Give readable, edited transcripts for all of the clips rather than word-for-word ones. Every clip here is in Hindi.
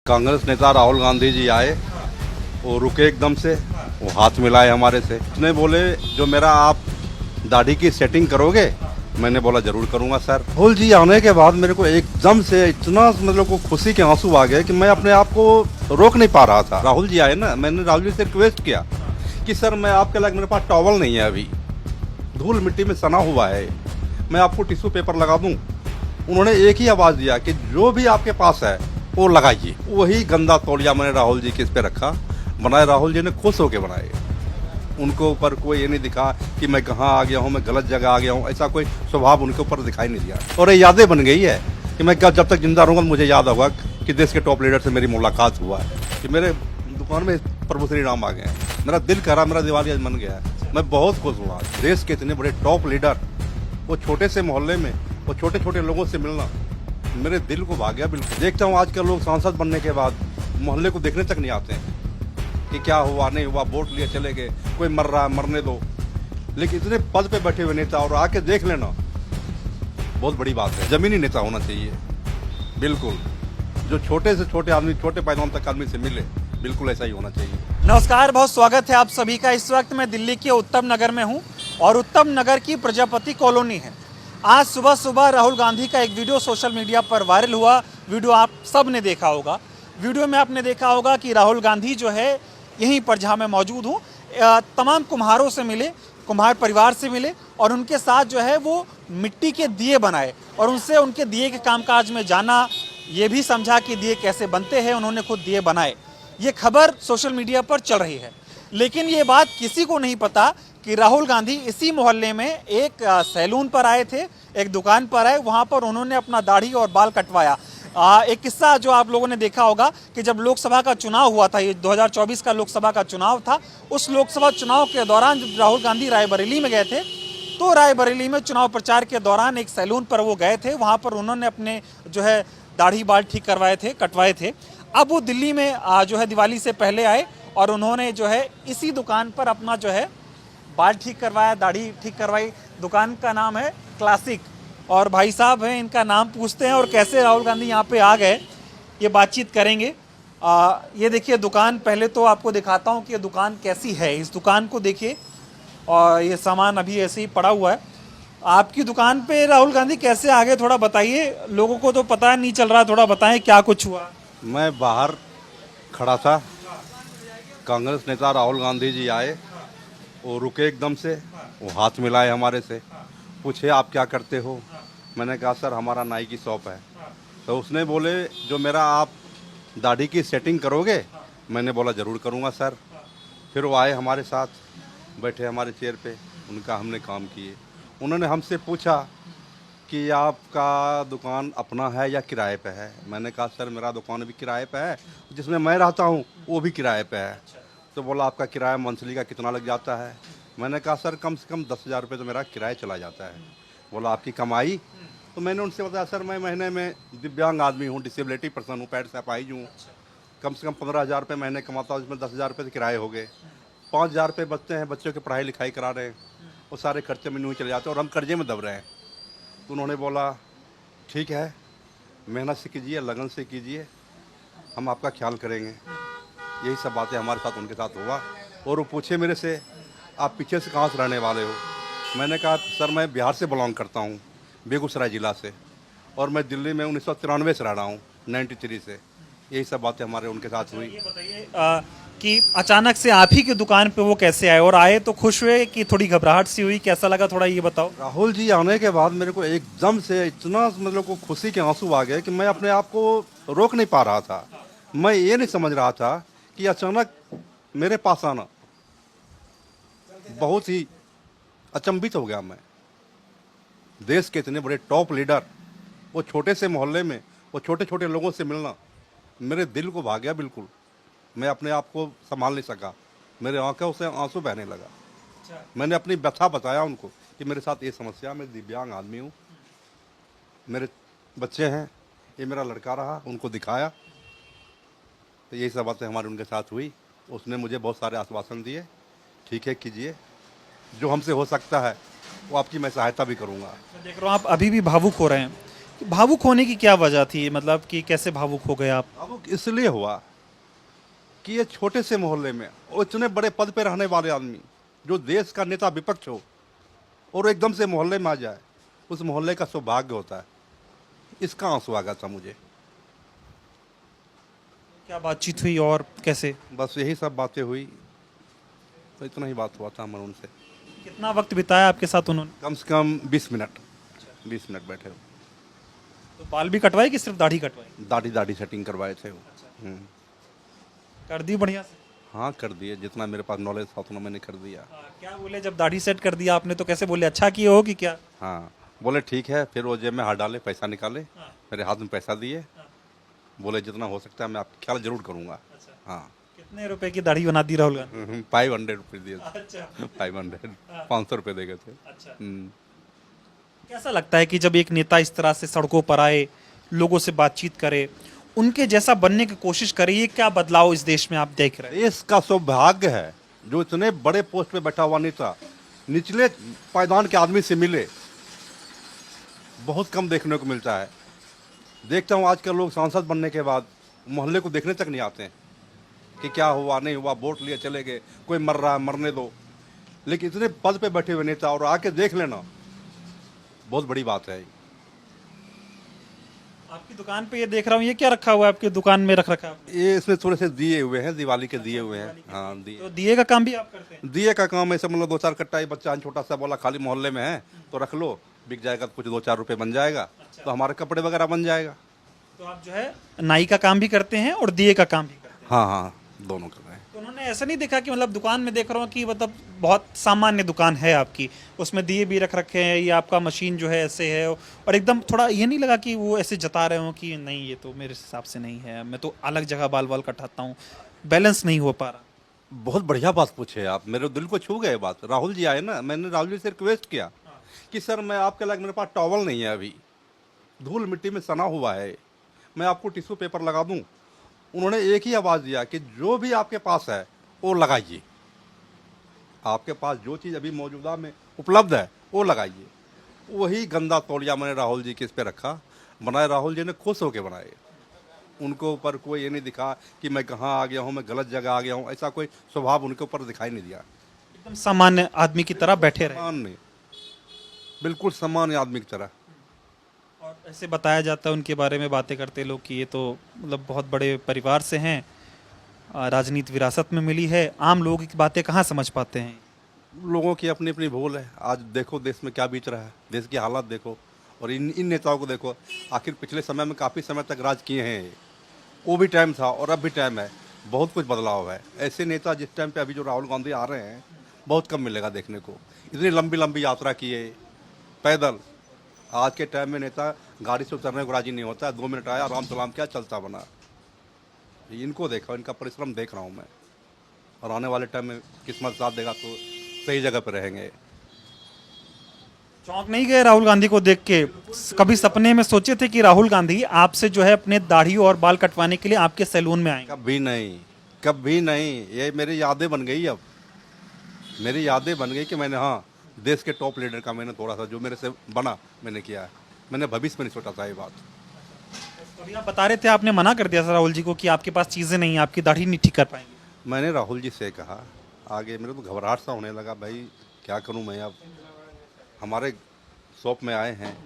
कांग्रेस नेता राहुल गांधी जी आए, वो रुके एकदम से, वो हाथ मिलाए हमारे से। उसने बोले जो मेरा आप दाढ़ी की सेटिंग करोगे। मैंने बोला जरूर करूंगा सर। राहुल जी आने के बाद मेरे को एकदम से इतना मतलब को खुशी के आंसू आ गए कि मैं अपने आप को रोक नहीं पा रहा था। राहुल जी आए ना, मैंने राहुल जी से रिक्वेस्ट किया कि सर मैं आपके लायक, मेरे पास टॉवल नहीं है अभी, धूल मिट्टी में सना हुआ है, मैं आपको टिश्यू पेपर लगा दूं। उन्होंने एक ही आवाज दिया कि जो भी आपके पास है वो लगाइए। वही गंदा तौलिया मैंने राहुल जी के इस पे रखा, बनाए। राहुल जी ने खुश होके बनाए। उनको ऊपर कोई ये नहीं दिखा कि मैं कहाँ आ गया हूँ, मैं गलत जगह आ गया हूँ, ऐसा कोई स्वभाव उनके ऊपर दिखाई नहीं दिया। और ये यादें बन गई है कि मैं जब तक जिंदा रहूंगा मुझे याद होगा कि देश के टॉप लीडर से मेरी मुलाकात हुआ है, कि मेरे दुकान में प्रभु श्री राम आ गए हैं। मेरा दिल कह रहा, मेरा दिवाली आज बन गया है। मैं बहुत खुश हुआ। देश के इतने बड़े टॉप लीडर, वो छोटे से मोहल्ले में, वो छोटे छोटे लोगों से मिलना मेरे दिल को भा गया। बिल्कुल देखता हूँ आजकल लोग सांसद बनने के बाद मोहल्ले को देखने तक नहीं आते हैं कि क्या हुआ नहीं हुआ, वोट लिए चले गए, कोई मर रहा है मरने दो। लेकिन इतने पद पे बैठे हुए नेता और आके देख लेना बहुत बड़ी बात है। जमीनी नेता होना चाहिए बिल्कुल, जो छोटे से छोटे आदमी, छोटे पैदान तक आदमी से मिले, बिल्कुल ऐसा ही होना चाहिए। नमस्कार, बहुत स्वागत है आप सभी का। इस वक्त मैं दिल्ली के उत्तम नगर में हूं और उत्तम नगर की प्रजापति कॉलोनी है। आज सुबह सुबह राहुल गांधी का एक वीडियो सोशल मीडिया पर वायरल हुआ। वीडियो आप सब ने देखा होगा। वीडियो में आपने देखा होगा कि राहुल गांधी जो है यहीं पर जहां मैं मौजूद हूं, तमाम कुम्हारों से मिले, कुम्हार परिवार से मिले और उनके साथ जो है वो मिट्टी के दिए बनाए और उनसे उनके दिए के कामकाज में जाना, ये भी समझा कि दिए कैसे बनते हैं। उन्होंने खुद दिए बनाए। ये खबर सोशल मीडिया पर चल रही है, लेकिन ये बात किसी को नहीं पता कि राहुल गांधी इसी मोहल्ले में एक सैलून पर आए थे, एक दुकान पर आए, वहाँ पर उन्होंने अपना दाढ़ी और बाल कटवाया। एक किस्सा जो आप लोगों ने देखा होगा कि जब लोकसभा का चुनाव हुआ था, ये 2024 का लोकसभा का चुनाव था, उस लोकसभा चुनाव के दौरान जब राहुल गांधी रायबरेली में गए थे, तो रायबरेली में चुनाव प्रचार के दौरान एक सैलून पर वो गए थे। वहाँ पर उन्होंने अपने जो है दाढ़ी बाल ठीक करवाए थे, कटवाए थे। अब वो दिल्ली में जो है दिवाली से पहले आए और उन्होंने जो है इसी दुकान पर अपना जो है बाल ठीक करवाया, दाढ़ी ठीक करवाई। दुकान का नाम है क्लासिक और भाई साहब हैं, इनका नाम पूछते हैं और कैसे राहुल गांधी यहाँ पे आ गए ये बातचीत करेंगे। ये देखिए दुकान, पहले तो आपको दिखाता हूँ कि ये दुकान कैसी है। इस दुकान को देखिए और ये सामान अभी ऐसे ही पड़ा हुआ है। आपकी दुकान पे राहुल गांधी कैसे आ गए, थोड़ा बताइए। लोगों को तो पता नहीं चल रहा, थोड़ा बताएं क्या कुछ हुआ। मैं बाहर खड़ा था, कांग्रेस नेता राहुल गांधी जी आए, वो रुके एकदम से, वो हाथ मिलाए हमारे से, पूछे आप क्या करते हो। मैंने कहा सर हमारा नाई की शॉप है। तो उसने बोले जो मेरा आप दाढ़ी की सेटिंग करोगे। मैंने बोला ज़रूर करूँगा सर। फिर वो आए हमारे साथ, बैठे हमारे चेयर पे, उनका हमने काम किए। उन्होंने हमसे पूछा कि आपका दुकान अपना है या किराए पे है। मैंने कहा सर मेरा दुकान भी किराए पे है, जिसमें मैं रहता हूँ वो भी किराए पे है। तो बोला आपका किराया मंथली का कितना लग जाता है। मैंने कहा सर कम से कम 10,000 रुपये तो मेरा किराया चला जाता है। बोला आपकी कमाई। तो मैंने उनसे बताया सर मैं महीने में दिव्यांग आदमी हूँ, डिसेबिलिटी पर्सन हूँ, पैर से अपाहिज हूँ, कम से कम 15,000 रुपये महीने कमाता हूँ, जिसमें 10,000 रुपये किराए हो गए, 5,000 रुपये बचते हैं, बच्चों की पढ़ाई लिखाई करा रहे हैं, वो सारे खर्चे में नहीं चले जाते और हम कर्जे में दब रहे हैं। तो उन्होंने बोला ठीक है, मेहनत से कीजिए, लगन से कीजिए, हम आपका ख्याल करेंगे। यही सब बातें हमारे साथ उनके साथ हुआ। और वो पूछे मेरे से आप पीछे से कहाँ से रहने वाले हो। मैंने कहा सर मैं बिहार से बिलोंग करता हूँ, बेगूसराय ज़िला से, और मैं दिल्ली में 1993 से रह रहा हूँ, 93 से। यही सब बातें हमारे उनके साथ हुई। ये बताइए कि अचानक से आप ही की दुकान पे वो कैसे आए, और आए तो खुश हुए कि थोड़ी घबराहट सी हुई, कैसा लगा थोड़ा ये बताओ। राहुल जी आने के बाद मेरे को एकदम से इतना मतलब को खुशी के आंसू आ गए कि मैं अपने आप को रोक नहीं पा रहा था। मैं ये नहीं समझ रहा था कि अचानक मेरे पास आना, बहुत ही अचंभित हो गया मैं। देश के इतने बड़े टॉप लीडर, वो छोटे से मोहल्ले में, वो छोटे छोटे लोगों से मिलना मेरे दिल को भा गया बिल्कुल। मैं अपने आप को संभाल नहीं सका, मेरे आंखों से आंसू बहने लगा। मैंने अपनी व्यथा बताया उनको कि मेरे साथ ये समस्या, मैं दिव्यांग आदमी हूँ, मेरे बच्चे हैं, ये मेरा लड़का रहा, उनको दिखाया। तो यही सब बातें हमारे उनके साथ हुई। उसने मुझे बहुत सारे आश्वासन दिए, ठीक है कीजिए, जो हमसे हो सकता है वो आपकी मैं सहायता भी करूँगा। मैं देख रहा हूँ आप अभी भी भावुक हो रहे हैं। भावुक होने की क्या वजह थी, मतलब कि कैसे भावुक हो गए आप? अब वो इसलिए हुआ कि ये छोटे से मोहल्ले में और इतने बड़े पद पे रहने वाले आदमी, जो देश का नेता विपक्ष हो, और एकदम से मोहल्ले में आ जाए, उस मोहल्ले का सौभाग्य होता है। इसका आंसू आ गया था मुझे। क्या बातचीत हुई और कैसे? बस यही सब बातें हुई, तो इतना ही बात हुआ था हमारे उनसे। कितना वक्त बिताया आपके साथ उन्होंने? कम से कम 20 मिनट, 20 मिनट बैठे हो। तो बाल भी कटवाए कि सिर्फ दाढ़ी कटवाई? दाढ़ी दाढ़ी सेटिंग करवाए थे वो। कर दी बढ़िया से? हाँ, कर दिए, जितना मेरे पास नॉलेज था उतना मैंने कर दिया। क्या बोले जब दाढ़ी सेट कर दिया आपने, तो कैसे बोले, अच्छा किए हो कि क्या? हाँ, बोले ठीक है। फिर वो जेब में हाथ डाले, पैसा निकाले, मेरे हाथ में पैसा दिए, बोले जितना हो सकता है मैं आपकी ख्याल जरूर करूँगा। हाँ। कितने रुपए की दाढ़ी बना दी राहुल गांधी? 500 रुपये दिए थे। अच्छा 500, 500 रुपये दे गए थे। अच्छा। हम्म। कैसा लगता है कि जब एक नेता इस तरह से सड़कों पर आए, लोगों से बातचीत करे, उनके जैसा बनने की कोशिश करे, ये क्या बदलाव इस देश में आप देख रहे हैं? देश का सौभाग्य है जो इतने बड़े पोस्ट पे बैठा हुआ नेता निचले पायदान के आदमी से मिले। बहुत कम देखने को मिलता है। देखता हूँ आजकल लोग सांसद बनने के बाद मोहल्ले को देखने तक नहीं आते हैं कि क्या हुआ नहीं हुआ, वोट लिए चले गए, कोई मर रहा है मरने दो। लेकिन इतने पद पे बैठे हुए नेता और आके देख लेना, बहुत बड़ी बात है। आपकी दुकान पे ये देख रहा हूँ, ये क्या रखा हुआ है आपकी दुकान में रख रखा है? ये इसमें थोड़े से दिए हुए हैं, दिवाली के दिए हुए हैं। हाँ, दिए। तो दिए का काम भी आप करते हैं? दिए का काम ऐसे मतलब 2-4 कट्टा, ये बच्चा छोटा सा बोला खाली मोहल्ले में है तो रख लो, बिक जाएगा तो कुछ 2-4 रुपए बन जाएगा, तो हमारे कपड़े वगैरह बन जाएगा। तो आप जो है नाई का काम भी करते हैं और दिए का काम भी करते हैं? हाँ हाँ, दोनों कर रहे हैं। तो उन्होंने ऐसा नहीं देखा कि मतलब दुकान में देख रहा हूँ कि मतलब बहुत सामान्य दुकान है आपकी, उसमें दिए भी रख रखे हैं, ये आपका मशीन जो है ऐसे है, और एकदम थोड़ा ये नहीं लगा कि वो ऐसे जता रहे हो कि नहीं ये तो मेरे हिसाब से नहीं है, मैं तो अलग जगह बाल बाल कटाता हूँ, बैलेंस नहीं हो पा रहा? बहुत बढ़िया बात पूछे आप, मेरे दिल को छू गए बात। राहुल जी आए ना, मैंने राहुल जी से रिक्वेस्ट किया कि सर मैं आपके लायक, मेरे पास टॉवल नहीं है अभी, धूल मिट्टी में सना हुआ है, मैं आपको टिश्यू पेपर लगा दूं। उन्होंने एक ही आवाज़ दिया कि जो भी आपके पास है वो लगाइए, आपके पास जो चीज़ अभी मौजूदा में उपलब्ध है वो लगाइए। वही गंदा तौलिया मैंने राहुल जी के इस पे रखा, बनाए राहुल जी ने खुश होकर बनाए। उनको ऊपर कोई ये नहीं दिखा कि मैं कहाँ आ गया हूँ, मैं गलत जगह आ गया हूँ, ऐसा कोई स्वभाव उनके ऊपर दिखाई नहीं दिया। एकदम सामान्य आदमी की तरह बैठे रहे। सामान्य, बिल्कुल सामान्य आदमी की तरह। और ऐसे बताया जाता है उनके बारे में बातें करते लोग कि ये तो मतलब बहुत बड़े परिवार से हैं, राजनीति विरासत में मिली है, आम लोगों की बातें कहाँ समझ पाते हैं? लोगों की अपनी अपनी भूल है। आज देखो देश में क्या बीत रहा है, देश की हालत देखो, और इन नेताओं को देखो। आखिर पिछले समय में काफ़ी समय तक राज किए हैं ये। वो भी टाइम था और अब भी टाइम है, बहुत कुछ बदलाव है। ऐसे नेता जिस टाइम पे अभी जो राहुल गांधी आ रहे हैं, बहुत कम मिलेगा देखने को। इतनी लंबी लंबी यात्रा किए पैदल। आज के टाइम में नेता गाड़ी से उतरने को राजी नहीं होता है, 2 मिनट आया, आराम सलाम क्या, चलता बना। इनको देखा, इनका परिश्रम देख रहा हूँ मैं, और आने वाले टाइम में किस्मत साथ देगा तो सही जगह पर रहेंगे। चौंक नहीं गए राहुल गांधी को देख के? कभी सपने में सोचे थे कि राहुल गांधी आपसे जो है अपने दाढ़ी और बाल कटवाने के लिए आपके सैलून में आएंगे? कभी नहीं, कभी नहीं। ये मेरी यादें बन गई। अब मेरी यादें बन गई कि मैंने, हाँ, देश के टॉप लीडर का मैंने थोड़ा सा जो मेरे से बना मैंने किया है। मैंने भविष्य में नहीं सोचा था ये बात। अभी आप बता रहे थे, आपने मना कर दिया था राहुल जी को कि आपके पास चीज़ें नहीं, आपकी दाढ़ी नहीं ठीक कर पाएंगे। मैंने राहुल जी से कहा, आगे मेरे तो घबराहट सा होने लगा, भाई क्या करूं मैं। अब हमारे शॉप में आए हैं,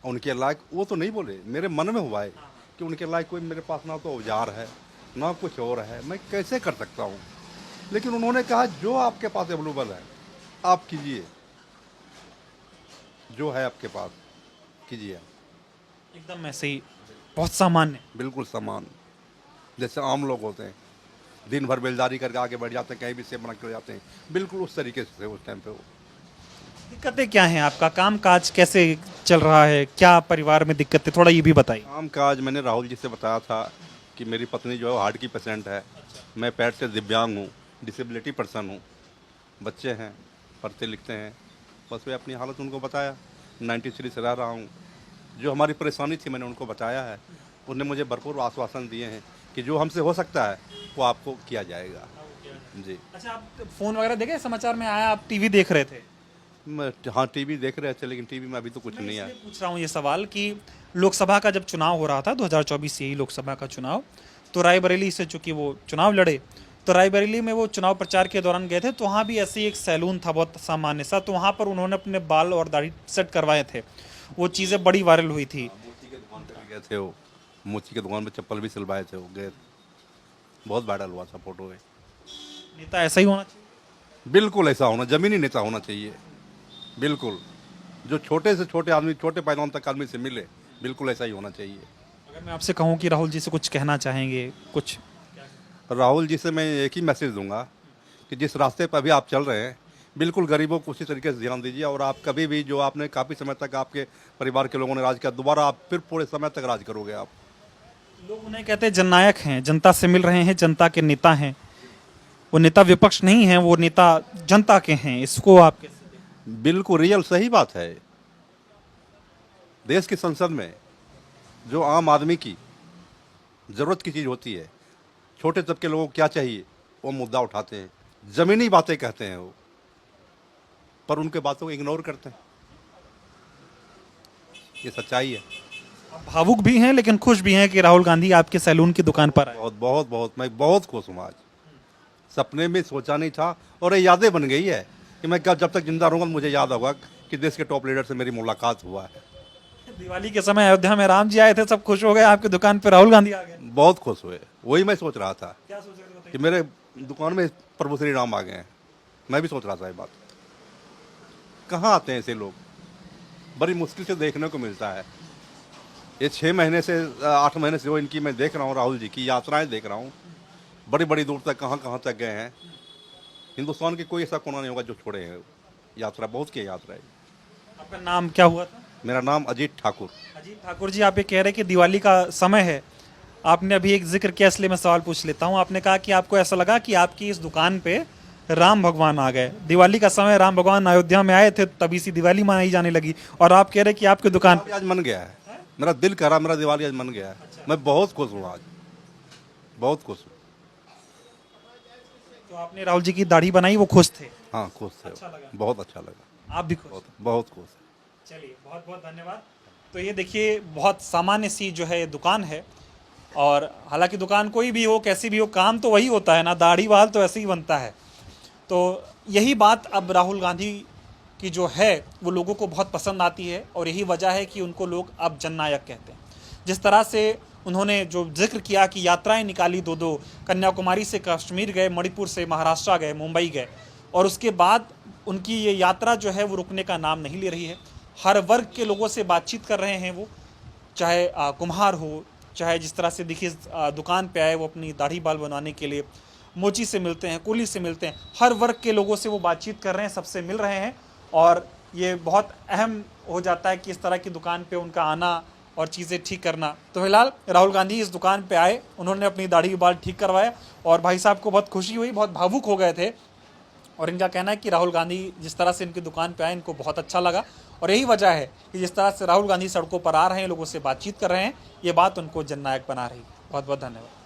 उनके लायक वो तो नहीं बोले, मेरे मन में हुआ है कि उनके लायक कोई मेरे पास ना तो औजार है ना कुछ और है, मैं कैसे कर सकता हूं। लेकिन उन्होंने कहा जो आपके पास अवेलेबल है आप कीजिए, जो है आपके पास कीजिए। एकदम ऐसे ही, बहुत सामान्य। बिल्कुल समान, जैसे आम लोग होते हैं, दिन भर बेलदारी करके आगे बढ़ जाते हैं, कहीं भी सेब बना के जाते हैं, बिल्कुल उस तरीके से उस टाइम पे वो। दिक्कतें क्या हैं? आपका काम काज कैसे चल रहा है? क्या परिवार में दिक्कतें, थोड़ा ये भी बताइए। काम काज मैंने राहुल जी से बताया था कि मेरी पत्नी जो है हार्ट की पेशेंट है, मैं पैर से दिव्यांग हूँ, डिसेबिलिटी पर्सन हूँ, बच्चे हैं, पढ़ते लिखते हैं। बस वे अपनी हालत उनको बताया, 93 से रह रहा हूँ। जो हमारी परेशानी थी मैंने उनको बताया है, उन्होंने मुझे भरपूर आश्वासन दिए हैं कि जो हमसे हो सकता है वो आपको किया जाएगा। जी। अच्छा, आप फोन वगैरह देखे? समाचार में आया आप टीवी देख रहे थे? हाँ टीवी देख रहे थे, लेकिन टीवी में अभी तो कुछ नहीं है। पूछ रहा हूँ ये सवाल कि लोकसभा का जब चुनाव हो रहा था 2024 यही लोकसभा का चुनाव, तो रायबरेली से चूंकि वो चुनाव लड़े, तो रायबरेली में वो चुनाव प्रचार के दौरान गए थे, तो वहाँ भी ऐसे ही एक सैलून था बहुत सामान्य सा, तो वहाँ पर उन्होंने अपने बाल और दाढ़ी सेट करवाए थे, वो चीज़ें बड़ी वायरल हुई थी। मोची के दुकान पे भी गए थे वो, मोची के दुकान पे चप्पल भी सिलवाए थे वो, गए, बहुत वायरल हुआ था फोटो है। नेता ऐसा ही होना चाहिए। बिल्कुल ऐसा होना, जमीनी नेता होना चाहिए, बिल्कुल, जो छोटे से छोटे आदमी, छोटे पैमाने तक आदमी से मिले, बिल्कुल ऐसा ही होना चाहिए। अगर मैं आपसे कहूँ कि राहुल जी से कुछ कहना चाहेंगे कुछ? राहुल जी से मैं एक ही मैसेज दूंगा कि जिस रास्ते पर अभी आप चल रहे हैं, बिल्कुल गरीबों को उसी तरीके से ध्यान दीजिए, और आप कभी भी जो आपने काफ़ी समय तक आपके परिवार के लोगों ने राज किया, दोबारा आप फिर पूरे समय तक राज करोगे आप। लोग उन्हें कहते हैं जननायक हैं, जनता से मिल रहे हैं, जनता के नेता हैं, वो नेता विपक्ष नहीं है, वो नेता जनता के हैं, इसको आप कैसे? बिल्कुल रियल सही बात है। देश की संसद में जो आम आदमी की ज़रूरत की चीज़ होती है, छोटे तबके लोगों को क्या चाहिए, वो मुद्दा उठाते हैं, ज़मीनी बातें कहते हैं वो, पर उनके बातों को इग्नोर करते हैं। ये सच्चाई है। आप भावुक भी हैं लेकिन खुश भी हैं कि राहुल गांधी आपके सैलून की दुकान पर आए। बहुत बहुत बहुत मैं बहुत खुश हूँ आज। सपने में सोचा नहीं था, और ये यादें बन गई है कि मैं जब तक जिंदा रहूँगा मुझे याद होगा कि देश के टॉप लीडर से मेरी मुलाकात हुआ है। दिवाली के समय अयोध्या में राम जी आए थे, सब खुश हो गए, आपकी दुकान पर राहुल गांधी आ गए। बहुत खुश हुए, वही मैं सोच रहा था क्या सोच रहे थे? कि मेरे दुकान में प्रभु श्री राम आ गए हैं। मैं भी सोच रहा था ये बात। कहाँ आते हैं ऐसे लोग, बड़ी मुश्किल से देखने को मिलता है। ये 6 महीने से 8 महीने से जो इनकी मैं देख रहा हूँ, राहुल जी की यात्राएं देख रहा हूँ, बड़ी बड़ी दूर तक कहाँ कहाँ तक गए हैं। हिंदुस्तान के कोई ऐसा कोना नहीं होगा जो छोड़े हैं यात्रा, बहुत की यात्रा है। आपका नाम क्या हुआ था? मेरा नाम अजीत ठाकुर। अजीत ठाकुर जी, आप ये कह रहे हैं कि दिवाली का समय है, आपने अभी एक जिक्र किया इसलिए मैं सवाल पूछ लेता हूँ। आपने कहा कि आपको ऐसा लगा कि आपकी इस दुकान पे राम भगवान आ गए, दिवाली का समय राम भगवान अयोध्या में आए थे तभी सी दिवाली मनाई जाने लगी, और आप कह रहे हैं कि आपकी दुकान पे आज मन गया है, मेरा दिल कह रहा, मेरा दिवाली आज मन गया है। मैं बहुत खुश हूँ आज, बहुत खुश हूँ। तो आपने राहुल जी की दाढ़ी बनाई, वो खुश थे? हाँ खुश थे, अच्छा लगा। बहुत अच्छा लगा, आप भी खुश? बहुत बहुत खुश। चलिए, बहुत बहुत धन्यवाद। तो ये देखिए, बहुत सामान्य सी जो है ये दुकान है, और हालांकि दुकान कोई भी हो, कैसी भी हो, काम तो वही होता है ना, दाढ़ी वाल तो ऐसे ही बनता है। तो यही बात अब राहुल गांधी की जो है वो लोगों को बहुत पसंद आती है, और यही वजह है कि उनको लोग अब जननायक कहते हैं। जिस तरह से उन्होंने जो जिक्र किया कि यात्राएं निकाली, दो कन्याकुमारी से कश्मीर गए, मणिपुर से महाराष्ट्र गए, मुंबई गए, और उसके बाद उनकी ये यात्रा जो है वो रुकने का नाम नहीं ले रही है। हर वर्ग के लोगों से बातचीत कर रहे हैं वो, चाहे कुम्हार हो, चाहे जिस तरह से देखिए दुकान पे आए वो अपनी दाढ़ी बाल बनवाने के लिए, मोची से मिलते हैं, कुली से मिलते हैं, हर वर्ग के लोगों से वो बातचीत कर रहे हैं, सबसे मिल रहे हैं, और ये बहुत अहम हो जाता है कि इस तरह की दुकान पे उनका आना और चीज़ें ठीक करना। तो फिलहाल राहुल गांधी इस दुकान पे आए, उन्होंने अपनी दाढ़ी बाल ठीक करवाया, और भाई साहब को बहुत खुशी हुई, बहुत भावुक हो गए थे, और इनका कहना है कि राहुल गांधी जिस तरह से इनकी दुकान पे आए इनको बहुत अच्छा लगा, और यही वजह है कि जिस तरह से राहुल गांधी सड़कों पर आ रहे हैं, लोगों से बातचीत कर रहे हैं, ये बात उनको जननायक बना रही। बहुत बहुत धन्यवाद।